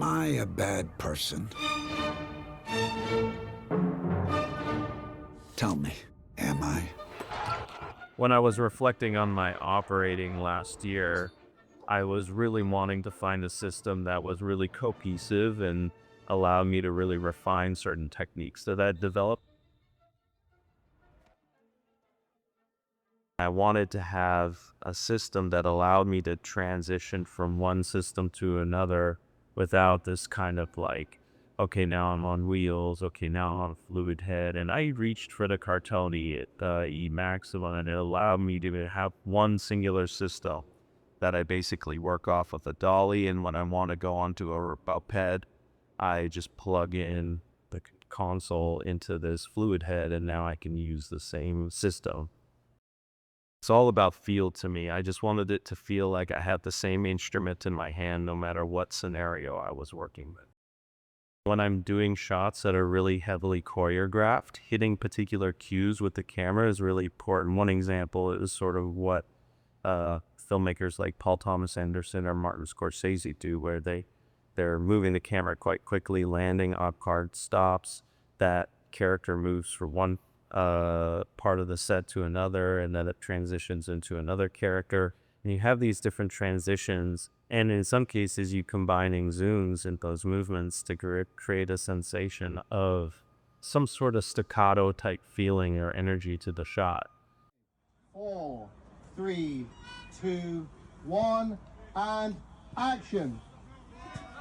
Am I a bad person? Tell me, am I? When I was reflecting on my operating last year, I was really wanting to find a system that was really cohesive and allowed me to really refine certain techniques that I'd developed. I wanted to have a system that allowed me to transition from one system to another without this kind of like, okay, now I'm on wheels, okay, now I'm on fluid head. And I reached for the Cartoni at E Maxima, and it allowed me to have one singular system that I basically work off of a dolly. And when I want to go onto a ped, I just plug in the console into this fluid head, and now I can use the same system. It's all about feel to me. I just wanted it to feel like I had the same instrument in my hand no matter what scenario I was working with. When I'm doing shots that are really heavily choreographed, hitting particular cues with the camera is really important. One example is sort of what filmmakers like Paul Thomas Anderson or Martin Scorsese do, where they're moving the camera quite quickly, landing off-guard stops. That character moves from one part of the set to another, and then it transitions into another character. And you have these different transitions, and in some cases, you combining zooms in those movements to create a sensation of some sort of staccato type feeling or energy to the shot. 4, 3, 2, 1, and action.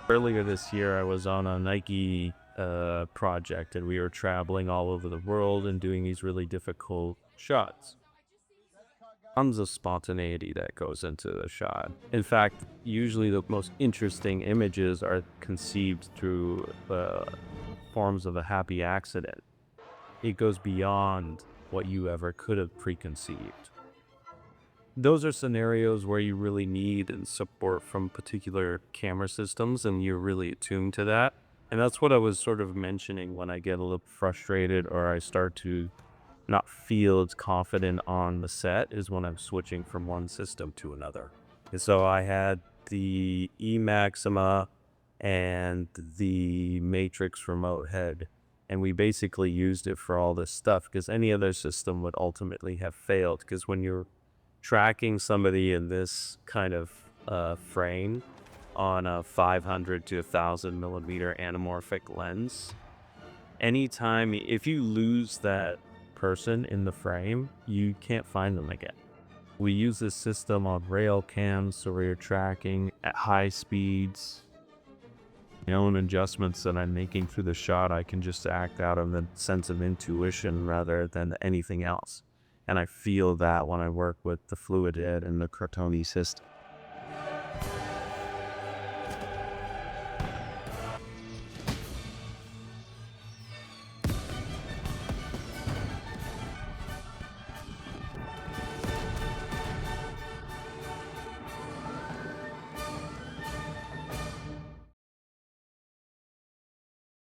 Earlier this year, I was on a Nike project, and we were traveling all over the world and doing these really difficult shots. Tons of spontaneity that goes into the shot. In fact, usually the most interesting images are conceived through forms of a happy accident. It goes beyond what you ever could have preconceived. Those are scenarios where you really need support from particular camera systems, and you're really attuned to that. And that's what I was sort of mentioning when I get a little frustrated or I start to not feel as confident on the set, is when I'm switching from one system to another. And so I had the E Maxima and the Matrix remote head, and we basically used it for all this stuff because any other system would ultimately have failed, because when you're tracking somebody in this kind of frame on a 500 to 1000 millimeter anamorphic lens, anytime if you lose that person in the frame, you can't find them again. We use this system on rail cams, so we're tracking at high speeds. My own adjustments that I'm making through the shot, I can just act out of a sense of intuition rather than anything else. And I feel that when I work with the fluid head and the Cartoni system.